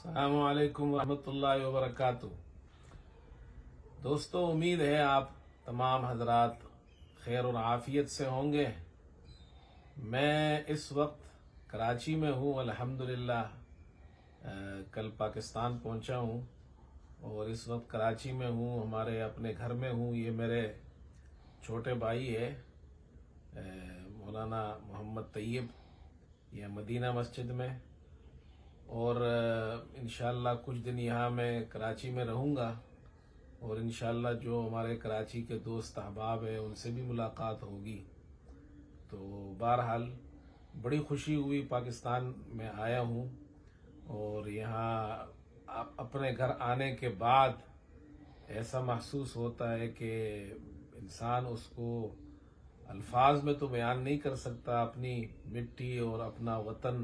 السلام علیکم ورحمۃ اللہ وبرکاتہ۔ دوستو، امید ہے آپ تمام حضرات خیر اور عافیت سے ہوں گے۔ میں اس وقت کراچی میں ہوں، الحمدللہ کل پاکستان پہنچا ہوں اور اس وقت کراچی میں ہوں، ہمارے اپنے گھر میں ہوں۔ یہ میرے چھوٹے بھائی ہے مولانا محمد طیب، یہ مدینہ مسجد میں، اور انشاءاللہ کچھ دن یہاں میں کراچی میں رہوں گا، اور انشاءاللہ جو ہمارے کراچی کے دوست احباب ہیں ان سے بھی ملاقات ہوگی۔ تو بہرحال بڑی خوشی ہوئی، پاکستان میں آیا ہوں اور یہاں اپنے گھر آنے کے بعد ایسا محسوس ہوتا ہے کہ انسان اس کو الفاظ میں تو بیان نہیں کر سکتا، اپنی مٹی اور اپنا وطن،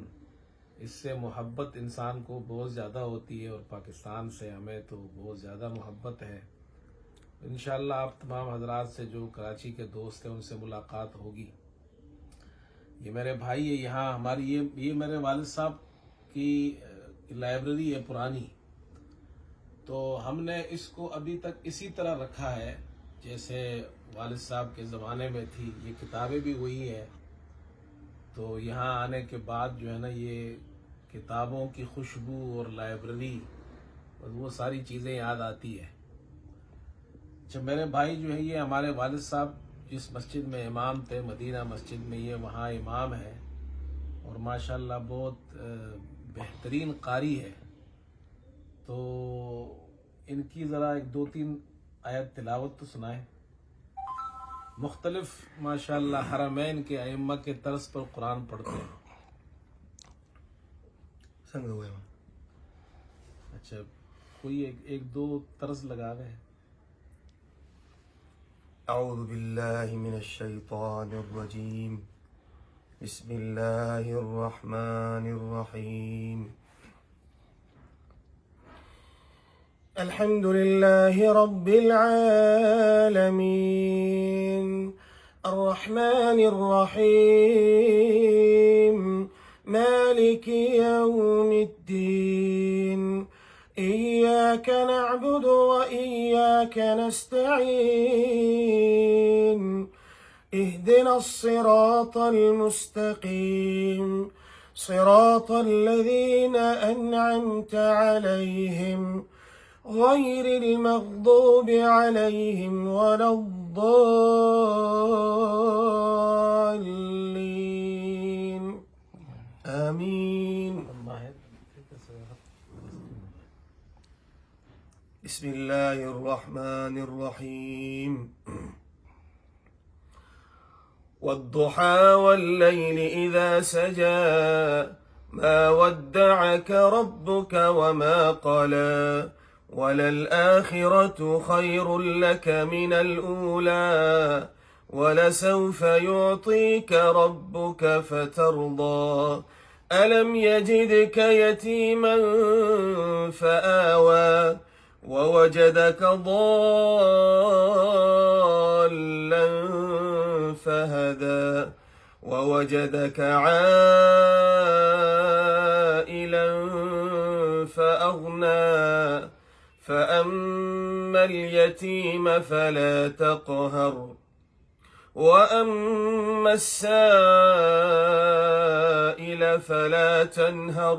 اس سے محبت انسان کو بہت زیادہ ہوتی ہے، اور پاکستان سے ہمیں تو بہت زیادہ محبت ہے۔ انشاءاللہ آپ تمام حضرات سے جو کراچی کے دوست ہیں ان سے ملاقات ہوگی۔ یہ میرے بھائی ہے، یہاں ہماری یہ میرے والد صاحب کی لائبریری ہے پرانی، تو ہم نے اس کو ابھی تک اسی طرح رکھا ہے جیسے والد صاحب کے زمانے میں تھی۔ یہ کتابیں بھی وہی ہیں، تو یہاں آنے کے بعد جو ہے نا یہ کتابوں کی خوشبو اور لائبریری اور وہ ساری چیزیں یاد آتی ہے۔ جب میرے بھائی جو ہے یہ ہمارے والد صاحب جس مسجد میں امام تھے، مدینہ مسجد میں، یہ وہاں امام ہے اور ماشاءاللہ بہت بہترین قاری ہے۔ تو ان کی ذرا ایک دو تین آیت تلاوت تو سنائیں۔ مختلف ماشاءاللہ حرمین کے ائمہ کے طرز پر قرآن پڑھتے ہیں۔ اچھا، کوئی ایک دو طرز لگا رہے ہیں۔ اعوذ باللہ من الشیطان الرجیم، بسم اللہ الرحمن الرحیم، الحمد للہ رب العالمین، الرحمن الرحیم، مالک یوم الدین، إياك نعبد وإياك نستعين، اهدنا الصراط المستقيم، صراط الذين أنعمت عليهم غير المغضوب عليهم ولا الضالين، آمين۔ بسم اللہ الرحمن الرحیم، والضحى والليل إذا سجى، ما ودعك ربك وما قلى، وللآخرة خير لك من الأولى، ولسوف يعطيك ربك فترضى، ألم يجدك يتيما فآوى، ووجدك ضالا فهدى، ووجدك عائلا فأغنى، فأما اليتيم فلا تقهر، وأما السائل فلا تنهر،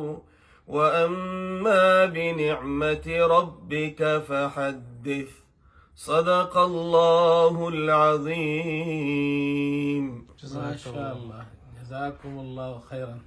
وأما بنعمة ربك فحدث، صدق اللہ العظیم۔ ماشاءاللہ، جزاکم اللہ خیرا۔